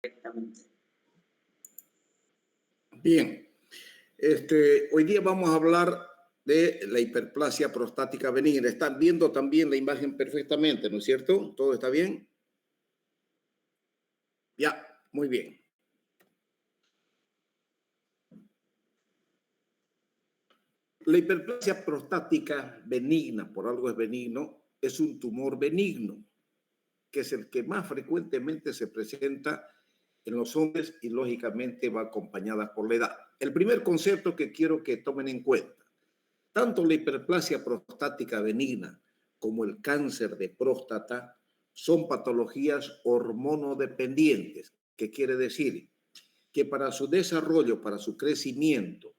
Directamente. Bien, hoy día vamos a hablar de la hiperplasia prostática benigna. Están viendo también la imagen perfectamente, ¿no es cierto? ¿Todo está bien? Ya, muy bien. La hiperplasia prostática benigna, por algo es benigno, es un tumor benigno, que es el que más frecuentemente se presenta en los hombres y lógicamente va acompañada por la edad. El primer concepto que quiero que tomen en cuenta: tanto la hiperplasia prostática benigna como el cáncer de próstata son patologías hormonodependientes. ¿Qué quiere decir? Que para su desarrollo, para su crecimiento,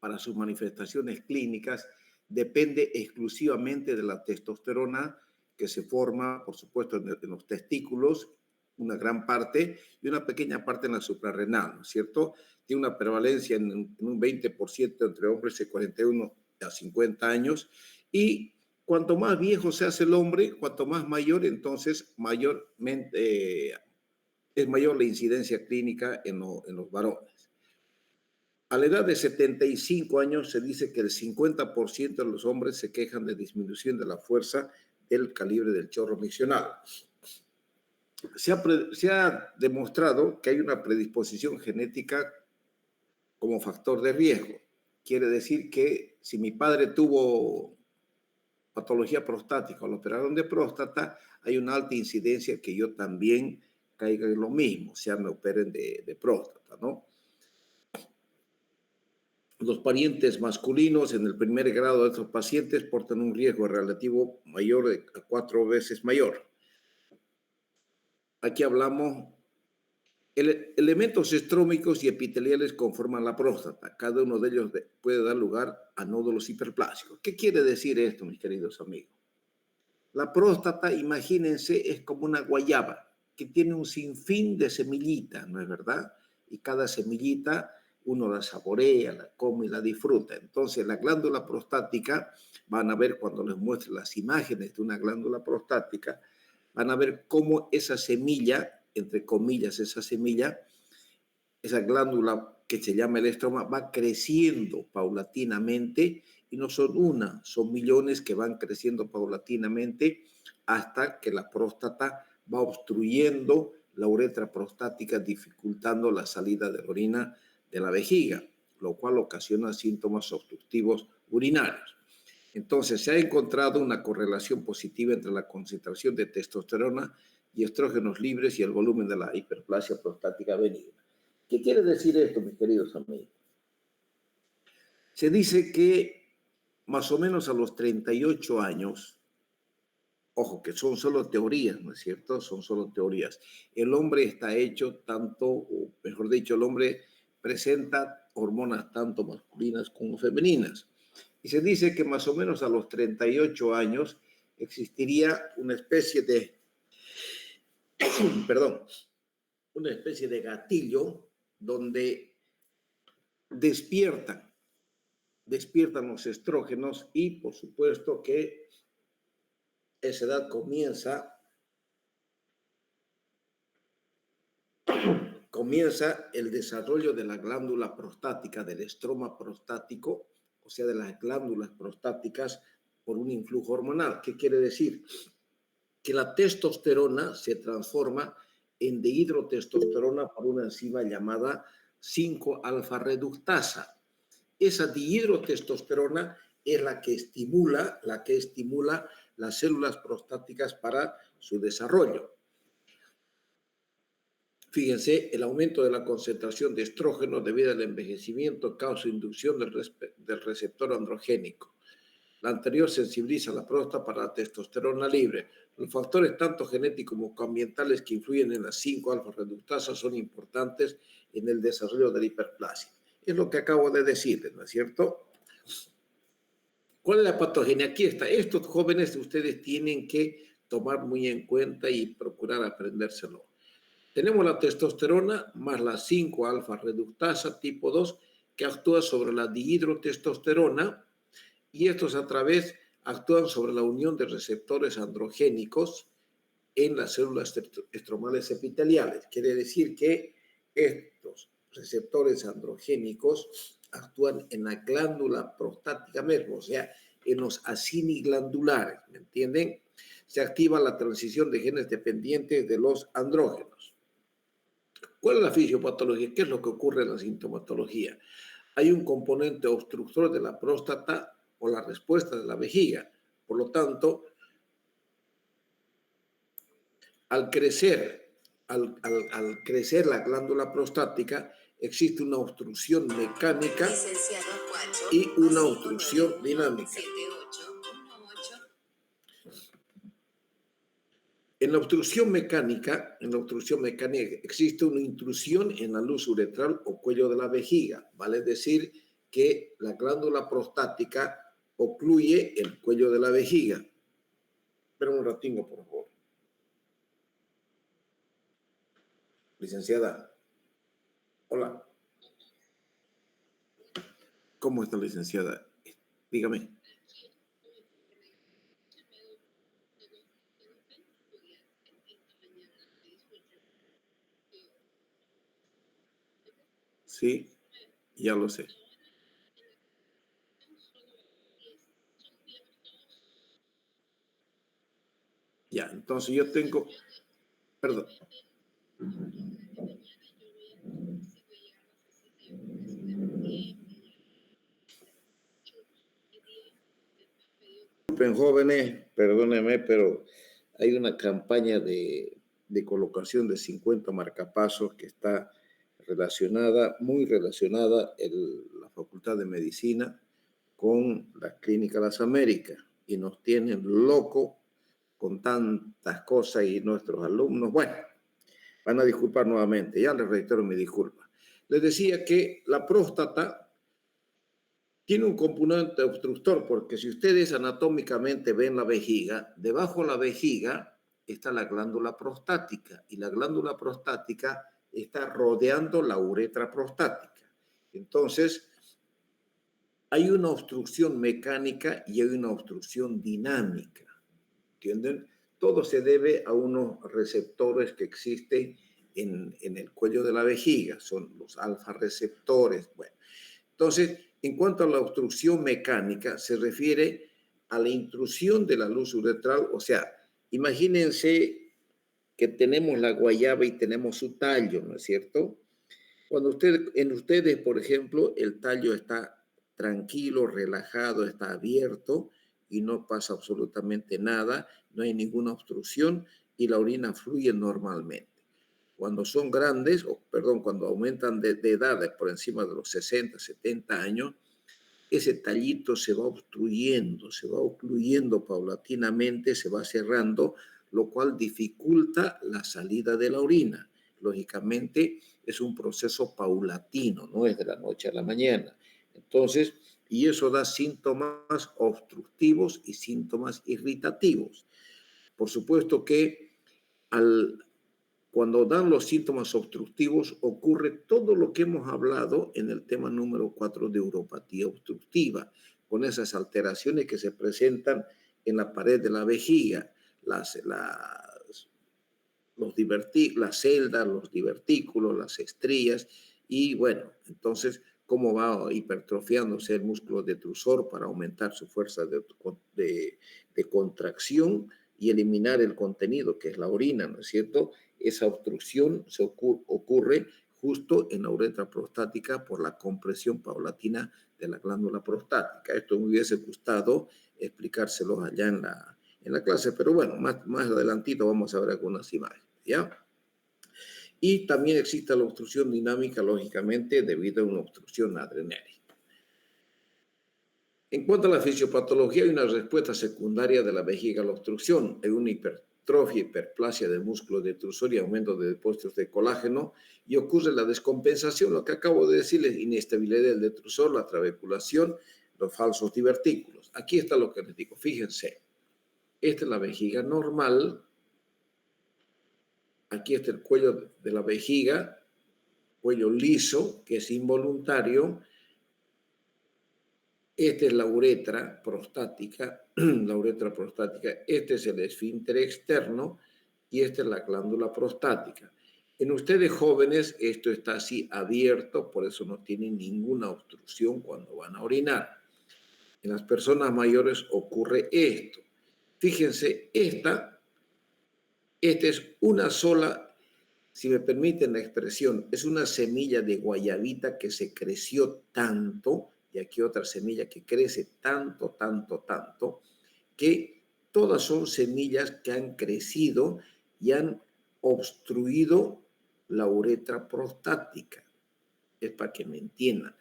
para sus manifestaciones clínicas, depende exclusivamente de la testosterona que se forma, por supuesto, en los testículos, una gran parte, y una pequeña parte en la suprarrenal, ¿no es cierto? Tiene una prevalencia en un 20% entre hombres de 41 a 50 años, y cuanto más viejo se hace el hombre, cuanto más mayor, entonces mayormente es mayor la incidencia clínica en los varones. A la edad de 75 años se dice que el 50% de los hombres se quejan de disminución de la fuerza del calibre del chorro miccional. Se ha demostrado que hay una predisposición genética como factor de riesgo. Quiere decir que si mi padre tuvo patología prostática o lo operaron de próstata, hay una alta incidencia que yo también caiga en lo mismo, o sea, me operen de próstata, ¿no? Los parientes masculinos en el primer grado de estos pacientes portan un riesgo relativo mayor a 4 veces mayor. Aquí hablamos, elementos estrómicos y epiteliales conforman la próstata. Cada uno de ellos puede dar lugar a nódulos hiperplásicos. ¿Qué quiere decir esto, mis queridos amigos? La próstata, imagínense, es como una guayaba que tiene un sinfín de semillitas, ¿no es verdad? Y cada semillita uno la saborea, la come y la disfruta. Entonces, la glándula prostática, van a ver cuando les muestre las imágenes de una glándula prostática, van a ver cómo esa semilla, entre comillas, esa glándula que se llama el estroma, va creciendo paulatinamente, y no son una, son millones que van creciendo paulatinamente hasta que la próstata va obstruyendo la uretra prostática, dificultando la salida de la orina de la vejiga, lo cual ocasiona síntomas obstructivos urinarios. Entonces, se ha encontrado una correlación positiva entre la concentración de testosterona y estrógenos libres y el volumen de la hiperplasia prostática benigna. ¿Qué quiere decir esto, mis queridos amigos? Se dice que más o menos a los 38 años, ojo que son solo teorías, ¿no es cierto? Son solo teorías. El hombre está hecho tanto, o mejor dicho, el hombre presenta hormonas tanto masculinas como femeninas. Y se dice que más o menos a los 38 años existiría una especie de, una especie de gatillo donde despiertan los estrógenos, y por supuesto que esa edad comienza el desarrollo de la glándula prostática, del estroma prostático, o sea, de las glándulas prostáticas, por un influjo hormonal. ¿Qué quiere decir? Que la testosterona se transforma en dihidrotestosterona por una enzima llamada 5-alfa reductasa. Esa dihidrotestosterona es la que estimula las células prostáticas para su desarrollo. Fíjense, el aumento de la concentración de estrógeno debido al envejecimiento causa inducción del receptor androgénico. La anterior sensibiliza la próstata para la testosterona libre. Los factores tanto genéticos como ambientales que influyen en las 5-alfa reductasas son importantes en el desarrollo de la hiperplasia. Es lo que acabo de decirles, ¿no es cierto? ¿Cuál es la patogenia? Aquí está. Estos jóvenes ustedes tienen que tomar muy en cuenta y procurar aprendérselo. Tenemos la testosterona más la 5-alfa reductasa tipo 2 que actúa sobre la dihidrotestosterona, y estos a través actúan sobre la unión de receptores androgénicos en las células estromales epiteliales. Quiere decir que estos receptores androgénicos actúan en la glándula prostática mismo, o sea, en los acini glandulares, ¿me entienden? Se activa la transición de genes dependientes de los andrógenos. ¿Cuál es la fisiopatología? ¿Qué es lo que ocurre en la sintomatología? Hay un componente obstructor de la próstata o la respuesta de la vejiga. Por lo tanto, al crecer la glándula prostática, existe una obstrucción mecánica y una obstrucción dinámica. En la obstrucción mecánica existe una intrusión en la luz uretral o cuello de la vejiga, vale decir que la glándula prostática ocluye el cuello de la vejiga. Espera un ratingo, por favor. Licenciada. Hola. ¿Cómo está, licenciada? Dígame. Sí, ya lo sé. Ya, entonces yo tengo... Perdón. Disculpen, jóvenes, perdónenme, pero hay una campaña de colocación de 50 marcapasos que está relacionada, muy relacionada, la Facultad de Medicina con la Clínica Las Américas y nos tienen locos con tantas cosas y nuestros alumnos, bueno, van a disculpar nuevamente, ya les reitero mi disculpa. Les decía que la próstata tiene un componente obstructor, porque si ustedes anatómicamente ven la vejiga, debajo de la vejiga está la glándula prostática y la glándula prostática está rodeando la uretra prostática. Entonces, hay una obstrucción mecánica y hay una obstrucción dinámica. ¿Entienden? Todo se debe a unos receptores que existen en el cuello de la vejiga, son los alfa receptores. Bueno, entonces, en cuanto a la obstrucción mecánica, se refiere a la intrusión de la luz uretral, o sea, imagínense que tenemos la guayaba y tenemos su tallo, ¿no es cierto? Cuando ustedes, por ejemplo, el tallo está tranquilo, relajado, está abierto y no pasa absolutamente nada, no hay ninguna obstrucción y la orina fluye normalmente. Cuando son grandes, cuando aumentan de edades por encima de los 60, 70 años, ese tallito se va obstruyendo, se va ocluyendo paulatinamente, se va cerrando, lo cual dificulta la salida de la orina. Lógicamente, es un proceso paulatino, no es de la noche a la mañana. Entonces, y eso da síntomas obstructivos y síntomas irritativos. Por supuesto que cuando dan los síntomas obstructivos, ocurre todo lo que hemos hablado en el tema número 4 de uropatía obstructiva, con esas alteraciones que se presentan en la pared de la vejiga, las celdas, los divertículos, las estrías, y bueno, entonces, cómo va hipertrofiándose el músculo detrusor para aumentar su fuerza de contracción y eliminar el contenido, que es la orina, ¿no es cierto? Esa obstrucción ocurre justo en la uretra prostática por la compresión paulatina de la glándula prostática. Esto me hubiese gustado explicárselo allá en la clase, pero bueno, más adelantito vamos a ver algunas imágenes, ¿ya? Y también existe la obstrucción dinámica, lógicamente, debido a una obstrucción adrenérgica. En cuanto a la fisiopatología, hay una respuesta secundaria de la vejiga a la obstrucción. Hay una hipertrofia, hiperplasia del músculo detrusor y aumento de depósitos de colágeno, y ocurre la descompensación, lo que acabo de decirles, inestabilidad del detrusor, la trabeculación, los falsos divertículos. Aquí está lo que les digo, fíjense. Esta es la vejiga normal. Aquí está el cuello de la vejiga, cuello liso, que es involuntario. Esta es la uretra prostática, la uretra prostática. Este es el esfínter externo y esta es la glándula prostática. En ustedes jóvenes esto está así abierto, por eso no tienen ninguna obstrucción cuando van a orinar. En las personas mayores ocurre esto. Fíjense, esta es una sola, si me permiten la expresión, es una semilla de guayabita que se creció tanto, y aquí otra semilla que crece tanto, tanto, tanto, que todas son semillas que han crecido y han obstruido la uretra prostática. Es para que me entiendan.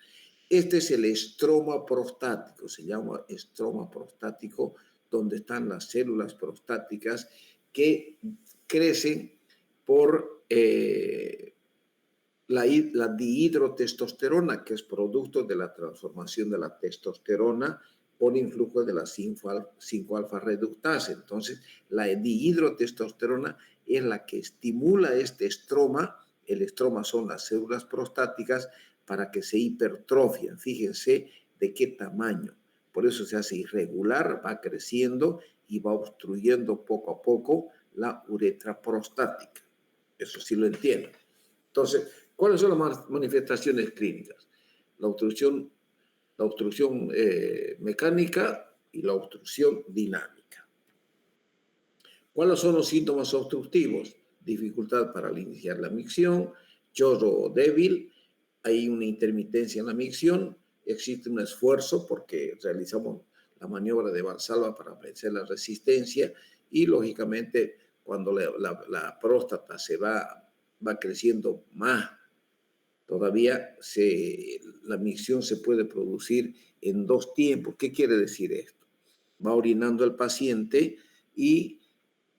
Este es el estroma prostático, se llama estroma prostático, donde están las células prostáticas que crecen por la dihidrotestosterona, que es producto de la transformación de la testosterona por influjo de la 5-alfa reductasa. Entonces, la dihidrotestosterona es la que estimula este estroma. El estroma son las células prostáticas para que se hipertrofien. Fíjense de qué tamaño. Por eso se hace irregular, va creciendo y va obstruyendo poco a poco la uretra prostática. Eso sí lo entiendo. Entonces, ¿cuáles son las manifestaciones clínicas? La obstrucción mecánica y la obstrucción dinámica. ¿Cuáles son los síntomas obstructivos? Dificultad para iniciar la micción, chorro débil, hay una intermitencia en la micción, existe un esfuerzo porque realizamos la maniobra de Valsalva para vencer la resistencia y, lógicamente, cuando la próstata se va creciendo más, todavía la micción se puede producir en 2 tiempos. ¿Qué quiere decir esto? Va orinando el paciente y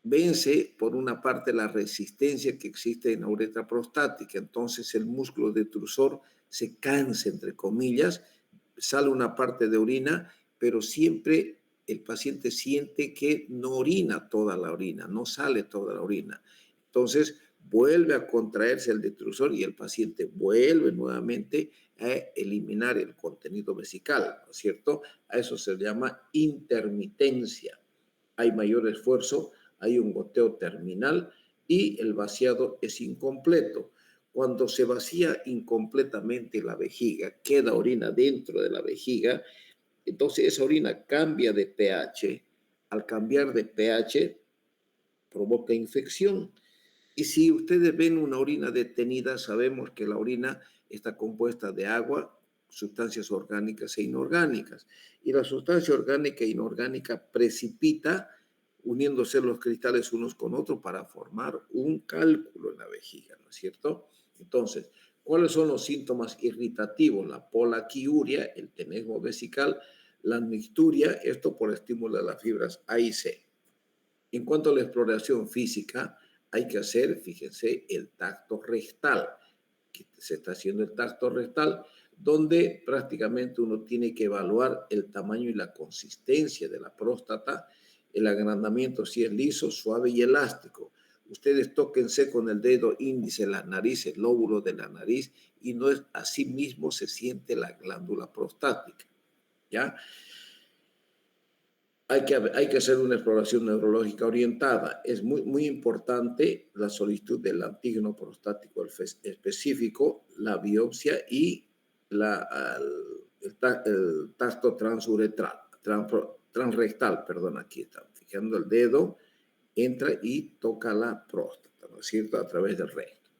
vence por una parte la resistencia que existe en la uretra prostática. Entonces el músculo detrusor se cansa, entre comillas, sale una parte de orina, pero siempre el paciente siente que no orina toda la orina, no sale toda la orina. Entonces vuelve a contraerse el detrusor y el paciente vuelve nuevamente a eliminar el contenido vesical, ¿no es cierto? A eso se llama intermitencia. Hay mayor esfuerzo, hay un goteo terminal y el vaciado es incompleto. Cuando se vacía incompletamente la vejiga, queda orina dentro de la vejiga, entonces esa orina cambia de pH. Al cambiar de pH, provoca infección. Y si ustedes ven una orina detenida, sabemos que la orina está compuesta de agua, sustancias orgánicas e inorgánicas. Y la sustancia orgánica e inorgánica precipita uniéndose los cristales unos con otros para formar un cálculo en la vejiga, ¿no es cierto? Entonces, ¿cuáles son los síntomas irritativos? La polaquiuria, el tenesmo vesical, la mixturia, esto por estímulo de las fibras A y C. En cuanto a la exploración física, hay que hacer, fíjense, el tacto rectal, que se está haciendo el tacto rectal, donde prácticamente uno tiene que evaluar el tamaño y la consistencia de la próstata, el agrandamiento si es liso, suave y elástico. Ustedes tóquense con el dedo índice la nariz, el lóbulo de la nariz, y no es así mismo se siente la glándula prostática, ¿ya? Hay que hacer una exploración neurológica orientada. Es muy importante la solicitud del antígeno prostático específico, la biopsia y el tacto transrectal, perdón, aquí están fijando el dedo, entra y toca la próstata, ¿no es cierto?, a través del recto.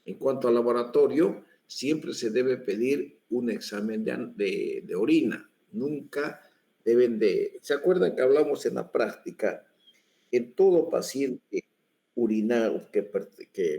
En cuanto al laboratorio, siempre se debe pedir un examen de orina. Nunca deben de... ¿Se acuerdan que hablamos en la práctica? En todo paciente urinario que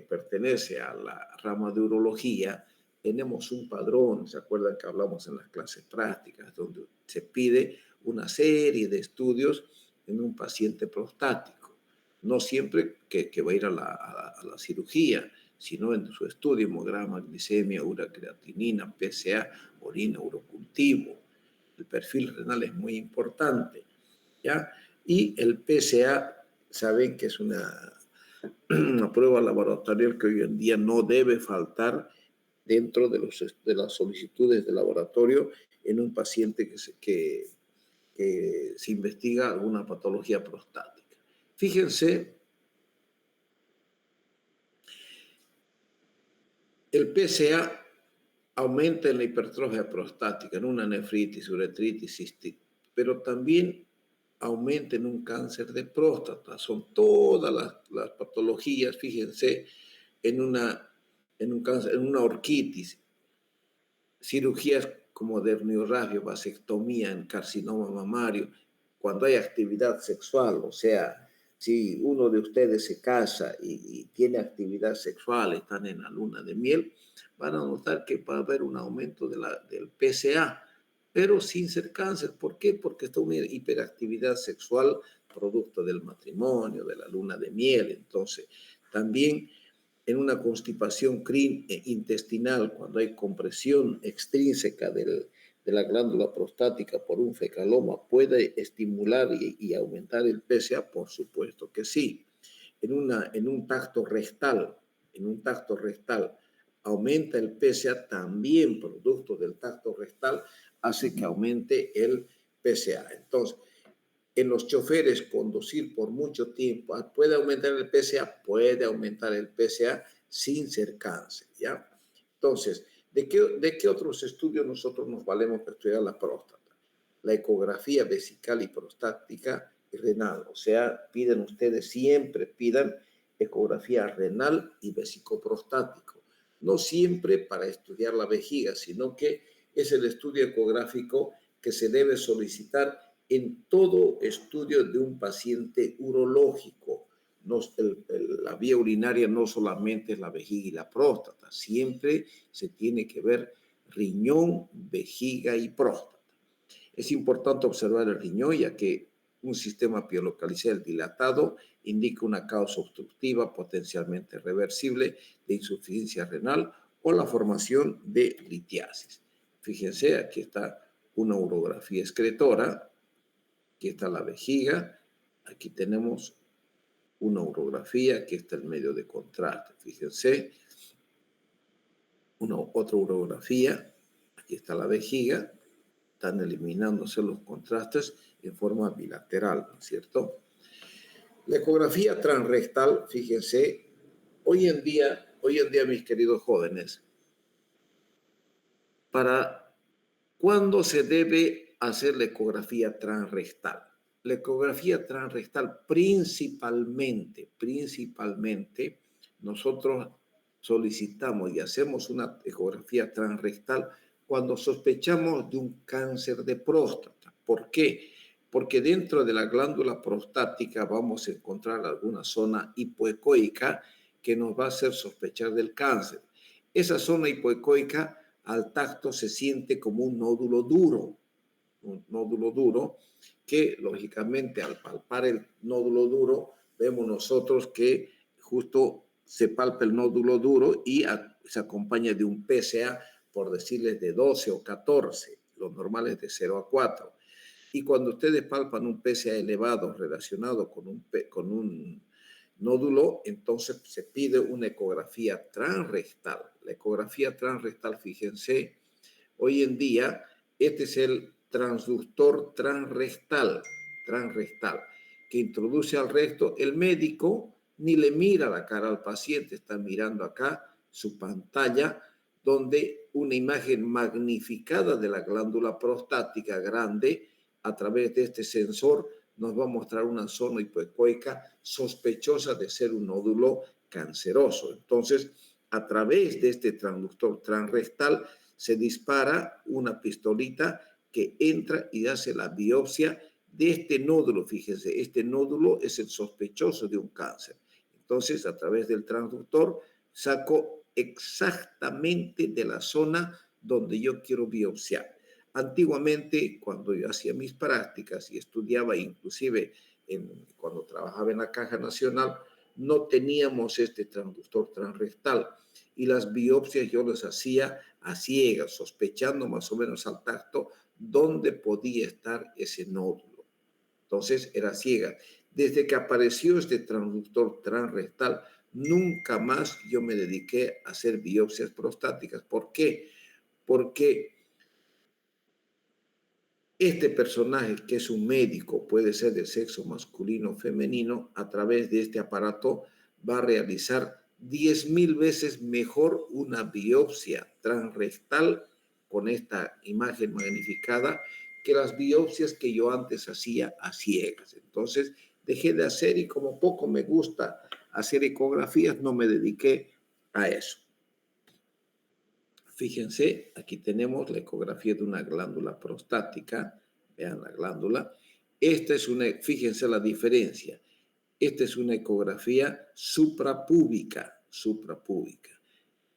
pertenece a la rama de urología, tenemos un padrón. ¿Se acuerdan que hablamos en las clases prácticas donde se pide una serie de estudios en un paciente prostático? No siempre que va a ir a la cirugía, sino en su estudio, hemograma, glicemia, uracreatinina, PSA, orina, urocultivo. El perfil renal es muy importante, ¿ya? Y el PSA, saben que es una prueba laboratorial que hoy en día no debe faltar dentro de las solicitudes de laboratorio en un paciente que se investiga alguna patología prostática. Fíjense El PSA aumenta en la hipertrofia prostática, en una nefritis, uretritis, cistitis, pero también aumenta en un cáncer de próstata. Son todas las patologías, fíjense, en un cáncer, en una orquitis, cirugías como dermiorrafia, vasectomía, en carcinoma mamario, cuando hay actividad sexual, o sea, si uno de ustedes se casa y tiene actividad sexual, están en la luna de miel, van a notar que va a haber un aumento del PSA, pero sin ser cáncer. ¿Por qué? Porque está una hiperactividad sexual producto del matrimonio, de la luna de miel. Entonces, también en una constipación intestinal, cuando hay compresión extrínseca de la glándula prostática por un fecaloma, ¿puede estimular y aumentar el PSA? Por supuesto que sí. En un un tacto rectal, aumenta el PSA, también producto del tacto rectal, hace que aumente el PSA. Entonces, en los choferes conducir por mucho tiempo, ¿puede aumentar el PSA? Puede aumentar el PSA sin ser cáncer, ¿ya? Entonces, ¿de qué otros estudios nosotros nos valemos para estudiar la próstata? La ecografía vesical y prostática y renal. O sea, siempre pidan ecografía renal y vesicoprostático. No siempre para estudiar la vejiga, sino que es el estudio ecográfico que se debe solicitar en todo estudio de un paciente urológico. La vía urinaria no solamente es la vejiga y la próstata, siempre se tiene que ver riñón, vejiga y próstata. Es importante observar el riñón, ya que un sistema pielocalicial dilatado indica una causa obstructiva potencialmente reversible de insuficiencia renal o la formación de litiasis. Fíjense, aquí está una urografía excretora. Aquí está la vejiga, aquí tenemos una urografía, aquí está el medio de contraste. Fíjense, otra urografía, aquí está la vejiga, están eliminándose los contrastes en forma bilateral, ¿no es cierto? La ecografía transrectal, fíjense, hoy en día, mis queridos jóvenes, ¿para cuándo se debe hacer la ecografía transrectal? La ecografía transrectal principalmente, nosotros solicitamos y hacemos una ecografía transrectal cuando sospechamos de un cáncer de próstata. ¿Por qué? Porque dentro de la glándula prostática vamos a encontrar alguna zona hipoecoica que nos va a hacer sospechar del cáncer. Esa zona hipoecoica al tacto se siente como un nódulo duro, que lógicamente al palpar el nódulo duro vemos nosotros que justo se palpa el nódulo duro y se acompaña de un PSA, por decirles, de 12 o 14, los normales de 0 a 4. Y cuando ustedes palpan un PSA elevado relacionado con un nódulo, entonces se pide una ecografía transrectal. La ecografía transrectal, fíjense, hoy en día este es el transductor transrectal, que introduce al recto. El médico ni le mira la cara al paciente, está mirando acá su pantalla, donde una imagen magnificada de la glándula prostática grande a través de este sensor nos va a mostrar una zona hipoecoica sospechosa de ser un nódulo canceroso. Entonces, a través de este transductor transrectal se dispara una pistolita que entra y hace la biopsia de este nódulo. Fíjense, este nódulo es el sospechoso de un cáncer. Entonces, a través del transductor, saco exactamente de la zona donde yo quiero biopsiar. Antiguamente, cuando yo hacía mis prácticas y estudiaba, inclusive cuando trabajaba en la Caja Nacional, no teníamos este transductor transrectal y las biopsias yo las hacía a ciegas, sospechando más o menos al tacto dónde podía estar ese nódulo. Entonces era ciega. Desde que apareció este transductor transrectal, nunca más yo me dediqué a hacer biopsias prostáticas. ¿Por qué? Porque este personaje, que es un médico, puede ser de sexo masculino o femenino, a través de este aparato va a realizar 10.000 veces mejor una biopsia transrectal con esta imagen magnificada que las biopsias que yo antes hacía a ciegas. Entonces dejé de hacer y como poco me gusta hacer ecografías, no me dediqué a eso. Fíjense, aquí tenemos la ecografía de una glándula prostática. Vean la glándula. Esta es una, fíjense la diferencia. Esta es una ecografía suprapúbica.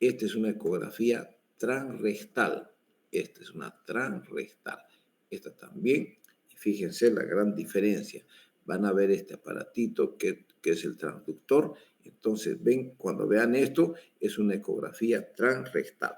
Esta es una ecografía transrectal. Esta es una transrectal. Esta también. Y fíjense la gran diferencia. Van a ver este aparatito que es el transductor. Entonces, ven, cuando vean esto, es una ecografía transrectal.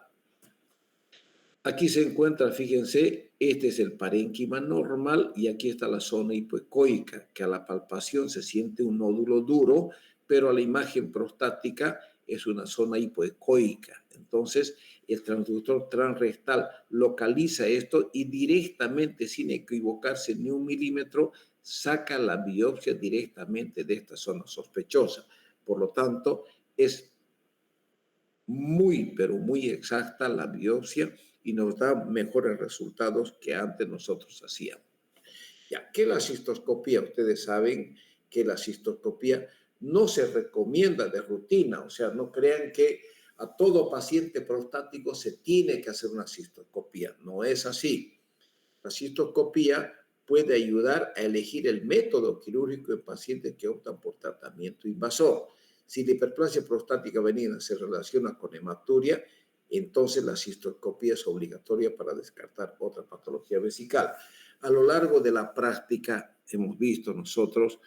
Aquí se encuentra, fíjense, este es el parénquima normal y aquí está la zona hipoecoica, que a la palpación se siente un nódulo duro, pero a la imagen prostática es una zona hipoecoica. Entonces, el transductor transrectal localiza esto y directamente, sin equivocarse ni un milímetro, saca la biopsia directamente de esta zona sospechosa. Por lo tanto, es muy, pero muy exacta la biopsia y nos da mejores resultados que antes nosotros hacíamos. Ya que la cistoscopía, ustedes saben que la cistoscopía no se recomienda de rutina, o sea, no crean que a todo paciente prostático se tiene que hacer una cistoscopía, no es así. La cistoscopía puede ayudar a elegir el método quirúrgico en pacientes que optan por tratamiento invasor. Si la hiperplasia prostática benigna se relaciona con hematuria, entonces la cistoscopía es obligatoria para descartar otra patología vesical. A lo largo de la práctica hemos visto nosotros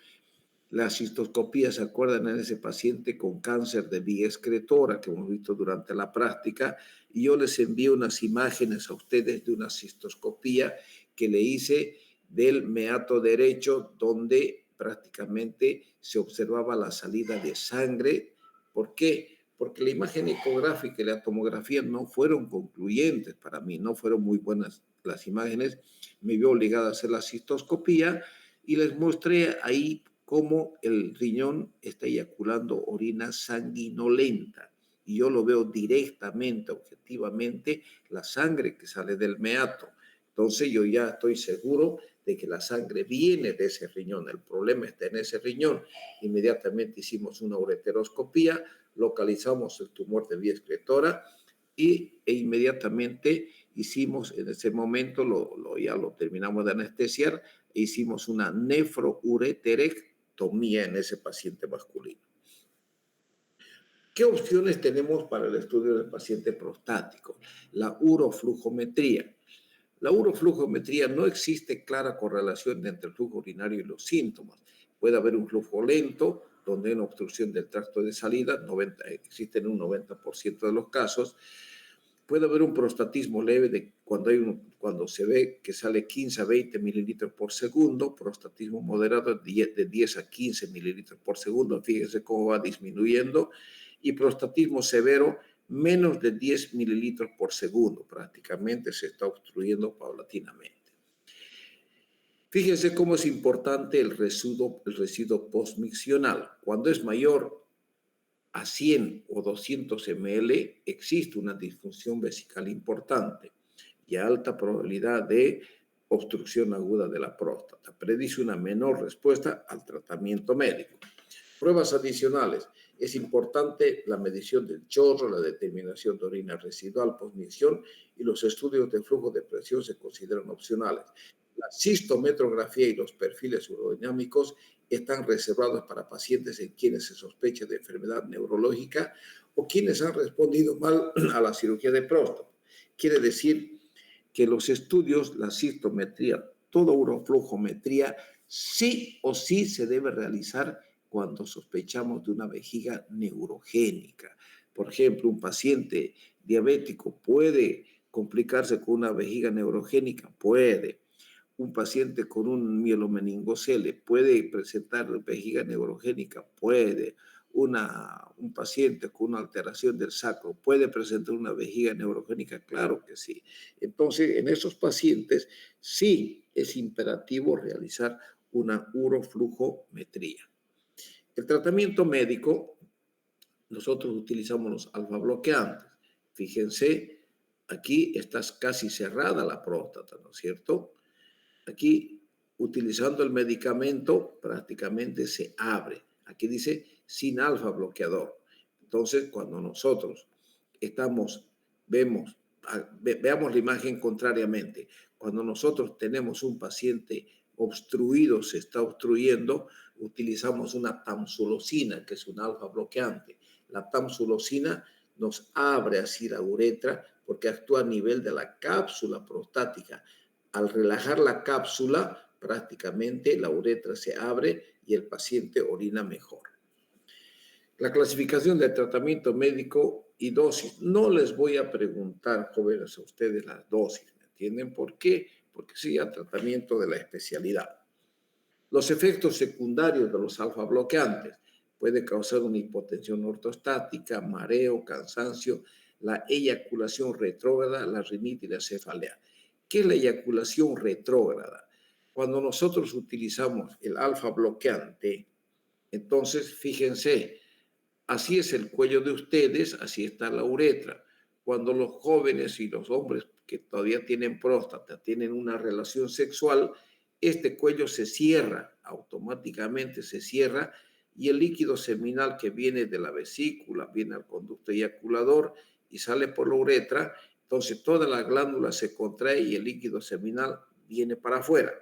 la cistoscopía, ¿se acuerdan? En ese paciente con cáncer de vía excretora que hemos visto durante la práctica, y yo les envío unas imágenes a ustedes de una cistoscopía que le hice del meato derecho, donde prácticamente se observaba la salida de sangre. ¿Por qué? Porque la imagen ecográfica y la tomografía no fueron concluyentes para mí, no fueron muy buenas las imágenes. Me vi obligado a hacer la cistoscopía y les mostré ahí cómo el riñón está eyaculando orina sanguinolenta. Y yo lo veo directamente, objetivamente, la sangre que sale del meato. Entonces yo ya estoy seguro de que la sangre viene de ese riñón. El problema está en ese riñón. Inmediatamente hicimos una ureteroscopía, localizamos el tumor de vía excretora e inmediatamente hicimos, en ese momento ya lo terminamos de anestesiar, e hicimos una nefroureterectomía en ese paciente masculino. ¿Qué opciones tenemos para el estudio del paciente prostático? La uroflujometría. La uroflujometría no existe clara correlación entre el flujo urinario y los síntomas. Puede haber un flujo lento, donde hay una obstrucción del tracto de salida, existe en un 90% de los casos. Puede haber un prostatismo leve cuando se ve que sale 15 a 20 mililitros por segundo, prostatismo moderado de 10 a 15 mililitros por segundo, fíjense cómo va disminuyendo, y prostatismo severo menos de 10 mililitros por segundo, prácticamente se está obstruyendo paulatinamente. Fíjense cómo es importante el residuo postmiccional. Cuando es mayor a 100 o 200 ml, existe una disfunción vesical importante y alta probabilidad de obstrucción aguda de la próstata. Predice una menor respuesta al tratamiento médico. Pruebas adicionales. Es importante la medición del chorro, la determinación de orina residual postmicción y los estudios de flujo de presión se consideran opcionales. La cistometrografía y los perfiles urodinámicos están reservados para pacientes en quienes se sospecha de enfermedad neurológica o quienes han respondido mal a la cirugía de próstata. Quiere decir que los estudios, la cistometría, toda uroflujometría, sí o sí se debe realizar cuando sospechamos de una vejiga neurogénica. Por ejemplo, un paciente diabético puede complicarse con una vejiga neurogénica, puede. Un paciente con un mielomeningocele puede presentar vejiga neurogénica, puede. Un paciente con una alteración del sacro puede presentar una vejiga neurogénica, claro que sí. Entonces, en esos pacientes sí es imperativo realizar una uroflujometría. El tratamiento médico nosotros utilizamos los alfa bloqueantes. Fíjense, aquí está casi cerrada la próstata, ¿no es cierto? Aquí, utilizando el medicamento, prácticamente se abre. Aquí dice sin alfa bloqueador. Entonces, cuando nosotros veamos la imagen contrariamente. Cuando nosotros tenemos un paciente obstruido, se está obstruyendo, utilizamos una tamsulosina, que es un alfa bloqueante. La tamsulosina nos abre así la uretra porque actúa a nivel de la cápsula prostática. Al relajar la cápsula, prácticamente la uretra se abre y el paciente orina mejor. La clasificación del tratamiento médico y dosis. No les voy a preguntar, jóvenes, a ustedes las dosis, ¿me entienden? ¿Por qué? Porque sería tratamiento de la especialidad. Los efectos secundarios de los alfa bloqueantes puede causar una hipotensión ortostática, mareo, cansancio, la eyaculación retrógrada, la rinitis y la cefalea. ¿Qué es la eyaculación retrógrada? Cuando nosotros utilizamos el alfa bloqueante, entonces fíjense, así es el cuello de ustedes, así está la uretra. Cuando los jóvenes y los hombres que todavía tienen próstata tienen una relación sexual, este cuello se cierra, automáticamente se cierra, y el líquido seminal que viene de la vesícula viene al conducto eyaculador y sale por la uretra. Entonces toda la glándula se contrae y el líquido seminal viene para afuera.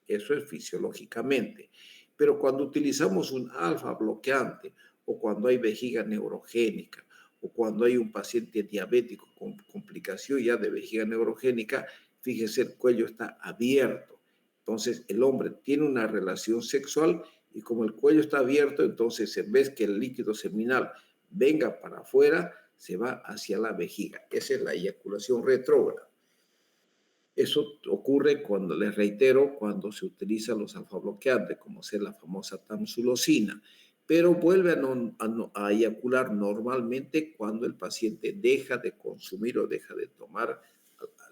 Eso es fisiológicamente. Pero cuando utilizamos un alfa bloqueante o cuando hay vejiga neurogénica o cuando hay un paciente diabético con complicación ya de vejiga neurogénica, fíjese, el cuello está abierto. Entonces el hombre tiene una relación sexual y como el cuello está abierto, entonces en vez que el líquido seminal venga para afuera, se va hacia la vejiga. Esa es la eyaculación retrógrada. Eso ocurre cuando, les reitero, cuando se utilizan los alfabloqueantes, como es la famosa tamsulosina, pero vuelve a eyacular normalmente cuando el paciente deja de consumir o deja de tomar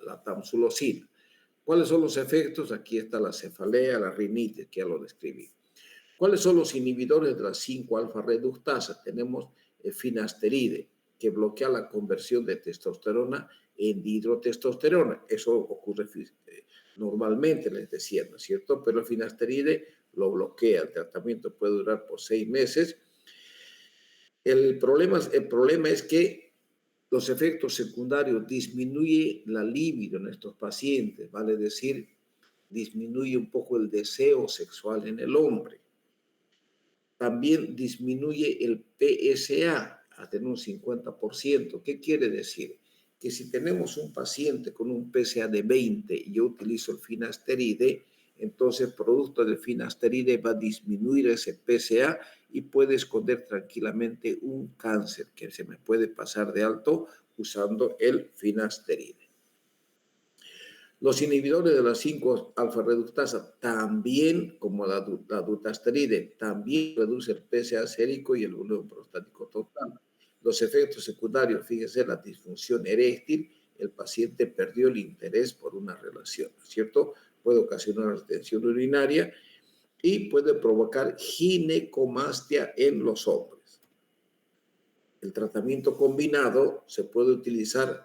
la tamsulosina. ¿Cuáles son los efectos? Aquí está la cefalea, la rinitis, que ya lo describí. ¿Cuáles son los inhibidores de la 5-alfa reductasa? Tenemos finasteride, que bloquea la conversión de testosterona en dihidrotestosterona. Eso ocurre normalmente, les decía, ¿no es cierto? Pero el finasteride lo bloquea. El tratamiento puede durar por 6 meses. El problema es que los efectos secundarios disminuyen la libido en estos pacientes, vale decir, disminuye un poco el deseo sexual en el hombre. También disminuye el PSA a tener un 50%. ¿Qué quiere decir? Que si tenemos un paciente con un PSA de 20 y yo utilizo el finasteride, entonces producto del finasteride va a disminuir ese PSA y puede esconder tranquilamente un cáncer que se me puede pasar de alto usando el finasteride. Los inhibidores de la 5-alfa reductasa también, como la dutasteride, también reduce el PSA sérico y el volumen prostático total. Los efectos secundarios, fíjense, la disfunción eréctil, el paciente perdió el interés por una relación, ¿no es cierto? Puede ocasionar retención urinaria y puede provocar ginecomastia en los hombres. El tratamiento combinado se puede utilizar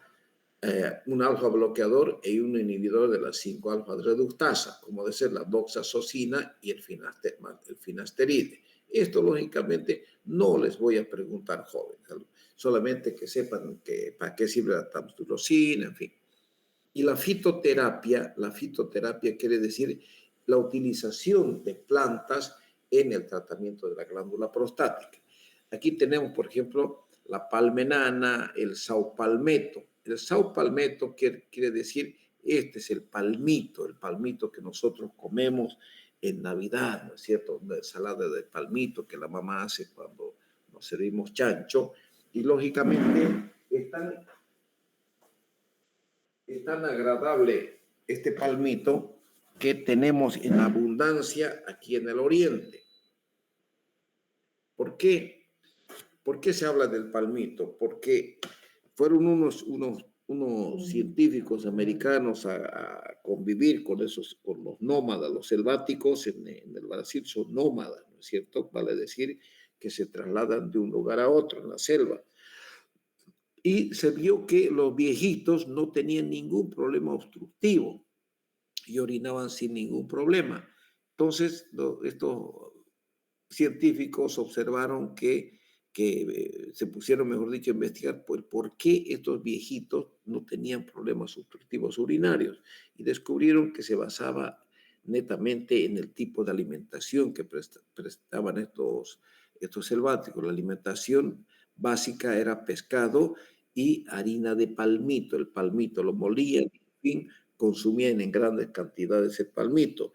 un alfa bloqueador y un inhibidor de la 5-alfa reductasa, como de ser la doxazosina y el finasteride. Esto, lógicamente, no les voy a preguntar, jóvenes, solamente que sepan para qué sirve la tamsulosina, en fin. Y la fitoterapia quiere decir la utilización de plantas en el tratamiento de la glándula prostática. Aquí tenemos, por ejemplo, la palmenana, el saupalmeto. El saupalmeto quiere decir, este es el palmito que nosotros comemos en Navidad, ¿no es cierto? Una ensalada de palmito que la mamá hace cuando nos servimos chancho. Y lógicamente es tan agradable este palmito que tenemos en abundancia aquí en el Oriente. ¿Por qué? ¿Por qué se habla del palmito? Porque fueron unos científicos americanos a convivir con los nómadas, los selváticos en el Brasil son nómadas, ¿no es cierto? Vale decir que se trasladan de un lugar a otro en la selva. Y se vio que los viejitos no tenían ningún problema obstructivo y orinaban sin ningún problema. Entonces, estos científicos observaron que se pusieron, mejor dicho, a investigar por qué estos viejitos no tenían problemas obstructivos urinarios y descubrieron que se basaba netamente en el tipo de alimentación que prestaban estos selváticos. La alimentación básica era pescado y harina de palmito. El palmito lo molían y, en fin, consumían en grandes cantidades el palmito.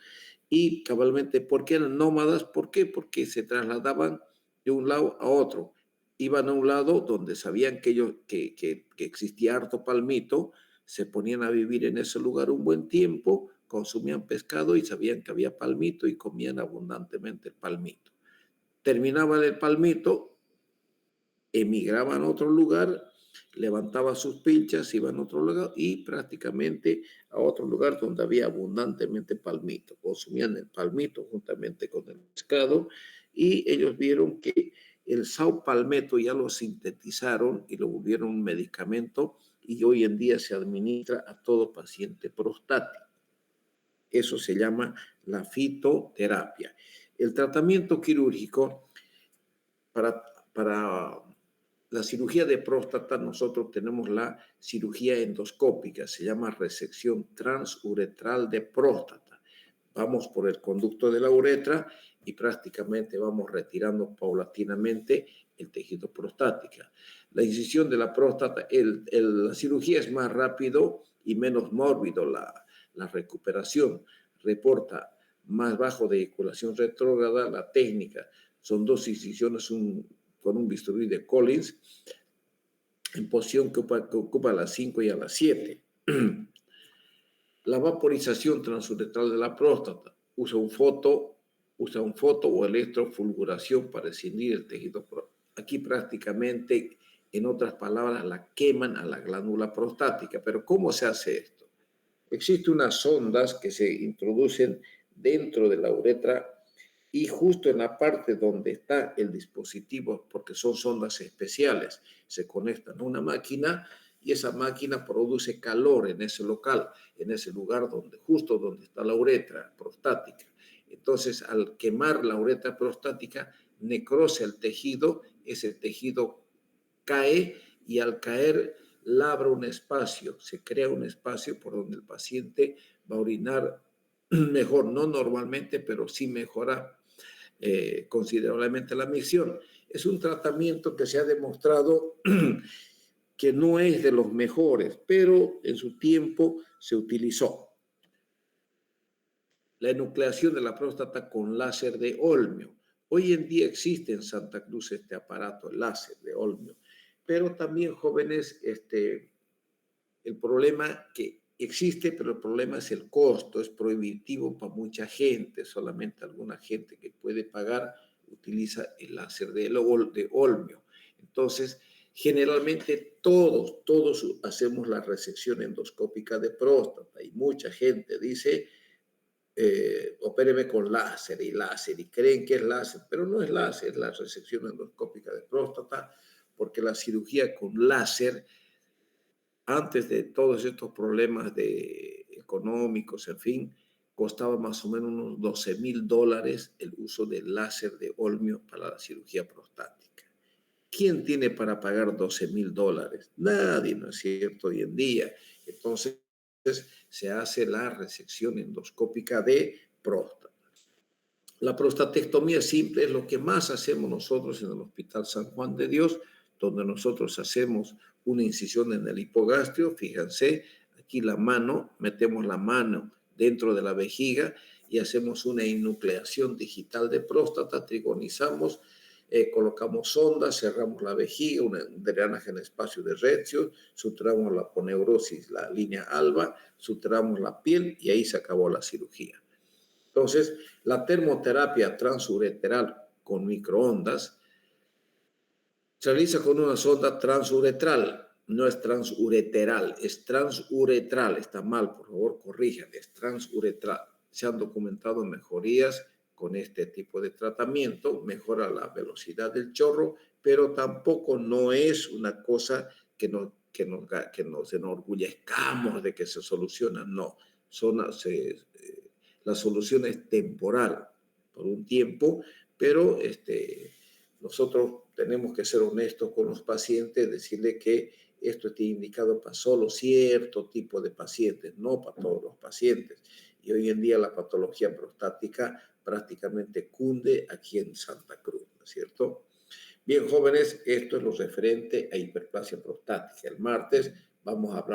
Y cabalmente, ¿por qué eran nómadas? ¿Por qué? Porque se trasladaban de un lado a otro. Iban a un lado donde sabían que existía harto palmito, se ponían a vivir en ese lugar un buen tiempo, consumían pescado y sabían que había palmito y comían abundantemente el palmito. Terminaban el palmito, emigraban a otro lugar, levantaban sus pinchas, iban a otro lugar y prácticamente a otro lugar donde había abundantemente palmito. Consumían el palmito juntamente con el pescado y ellos vieron que el sao palmetto ya lo sintetizaron y lo volvieron un medicamento y hoy en día se administra a todo paciente prostático. Eso se llama la fitoterapia. El tratamiento quirúrgico para la cirugía de próstata, nosotros tenemos la cirugía endoscópica, se llama resección transuretral de próstata. Vamos por el conducto de la uretra y prácticamente vamos retirando paulatinamente el tejido prostático. La incisión de la próstata, la cirugía es más rápido y menos mórbido la recuperación. Reporta más bajo de eyaculación retrógrada. La técnica son 2 incisiones, con un bisturí de Collins en posición que ocupa a las 5 y a las 7. La vaporización transuretral de la próstata usa un foto o electrofulguración para escindir el tejido prostático. Aquí prácticamente, en otras palabras, la queman a la glándula prostática. Pero ¿cómo se hace esto? Existen unas sondas que se introducen dentro de la uretra y justo en la parte donde está el dispositivo, porque son sondas especiales, se conectan a una máquina y esa máquina produce calor en ese local, en ese lugar justo donde está la uretra prostática. Entonces, al quemar la uretra prostática, necrosa el tejido, ese tejido cae y al caer labra un espacio, se crea un espacio por donde el paciente va a orinar mejor, no normalmente, pero sí mejora considerablemente la micción. Es un tratamiento que se ha demostrado que no es de los mejores, pero en su tiempo se utilizó. La enucleación de la próstata con láser de Olmio. Hoy en día existe en Santa Cruz este aparato, el láser de Olmio, pero también, jóvenes, el problema que existe, pero el problema es el costo, es prohibitivo para mucha gente, solamente alguna gente que puede pagar utiliza el láser de Olmio. Entonces, generalmente todos hacemos la resección endoscópica de próstata y mucha gente dice, opéreme con láser, y creen que es láser, pero no es láser, es la resección endoscópica de próstata, porque la cirugía con láser, antes de todos estos problemas económicos, en fin, costaba más o menos unos $12,000 el uso del láser de Olmio para la cirugía prostática. ¿Quién tiene para pagar $12,000? Nadie, ¿no es cierto? Hoy en día. Entonces, se hace la resección endoscópica de próstata. La prostatectomía simple es lo que más hacemos nosotros en el Hospital San Juan de Dios, donde nosotros hacemos una incisión en el hipogastrio. Fíjense, aquí metemos la mano dentro de la vejiga y hacemos una enucleación digital de próstata, trigonizamos, colocamos sondas, cerramos la vejiga, un drenaje en espacio de Retzius, suturamos la poneurosis, la línea alba, suturamos la piel y ahí se acabó la cirugía. Entonces, la termoterapia transureteral con microondas se realiza con una sonda transuretral. No es transureteral, es transuretral. Está mal, por favor, corrijan, es transuretral. Se han documentado mejorías con este tipo de tratamiento, mejora la velocidad del chorro, pero tampoco no es una cosa que nos enorgullezcamos de que se soluciona, no. La solución es temporal, por un tiempo, pero nosotros tenemos que ser honestos con los pacientes, decirle que esto está indicado para solo cierto tipo de pacientes, no para todos los pacientes. Y hoy en día la patología prostática prácticamente cunde aquí en Santa Cruz, ¿no es cierto? Bien, jóvenes, esto es lo referente a hiperplasia prostática. El martes vamos a hablar